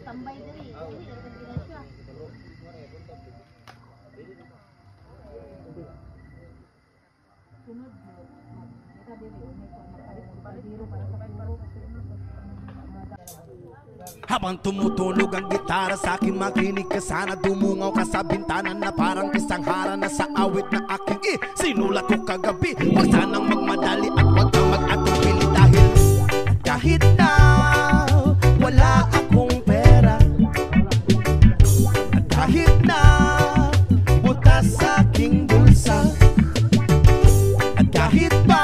tambay diri. Sunod mo. Ika diri unay ko magpalit biro para sa puro. Habang tumutunog ang gitara sa akin, makinig ka sana. Dumungaw ka sa bintana na parang isang hara na sa awit na aking sinulat ko kagabi. Huwag sanang magmadali at huwag kang mag-atubili dahil kahit na wala akong pera, at kahit na butas sa aking bulsa, at kahit pa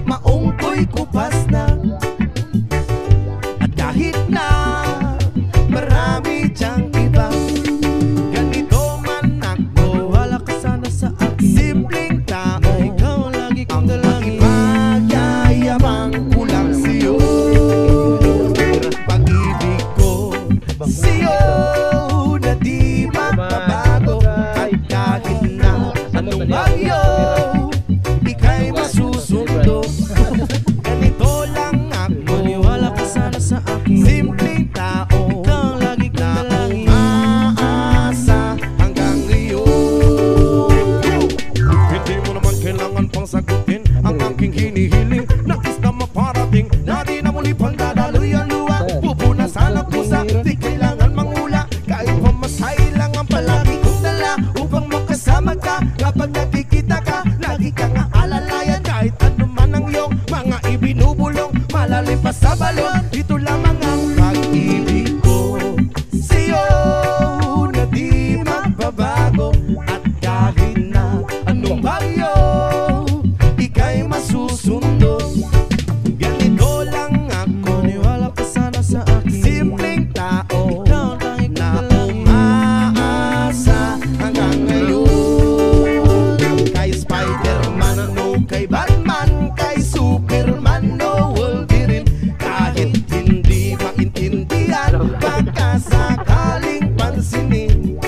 maong ko'y kupas na, kahit na marami diyang iba, ganito man ako, wala ka sana sa akin. Simpleng tao, ikaw lagi kong dalangin. Magyayabang ko lang sa'yo, pag-ibig ko sa'yo na di magbabago. At kahit na anong bagyo, ika'y masusundo. Ganito lang ako, wala ka sana sa akin. Simpleng tao, ikaw lagi kong dalangin. Aasa hanggang ngayon. Hindi mo naman kailangan pang sagutin ang aking hinihiling. Nais na maparating na di na muli pang dadaloy ang luha. Pupunasan ang pusa, di kailangan mangula. Kahit pamasahe lang ang palagi kong dala upang makasama ka. Kapag nakikita ka, lagi kang aalalayan. Kahit ano man ang iyong mga ibinubulong, malalim pa sa balon, ito lamang ang pag-ibig ko sa'yo na di magbabago. At kahit na anong bagyo, ika'y masusundo. Ganito lang ako, niwala ka sana sa akin. Simpleng tao, ikaw lang na umaasa hanggang ngayon. Kay Spider-Man, ano kay Batman, kay Superman, no Wolverine. Kahit hindi maintindihan, pagkasakaling pansinin.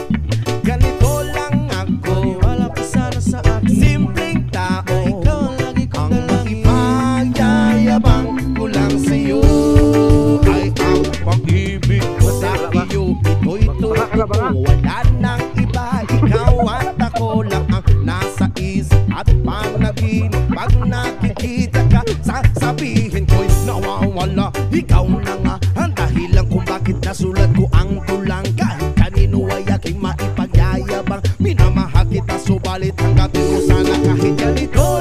Ganito lang ako, wala ka sana sa akin. Simpleng tao, ikaw lagi kong dalangin. Magyayabang ko lang sa'yo ay ang pag-ibig ko sa iyo. Ito'y totoo, wala nang iba. Ikaw at ako lang ang nasa isip at panaginip. Pag nakikita ka, sasabihin ko'y nawawala. Ikaw na nga ang dahilan kung bakit nasulat ko ang tulang. Kahit kanino ay aking maipagyayabang, minamahal kita subalit hanggapin mo sana kahit ganito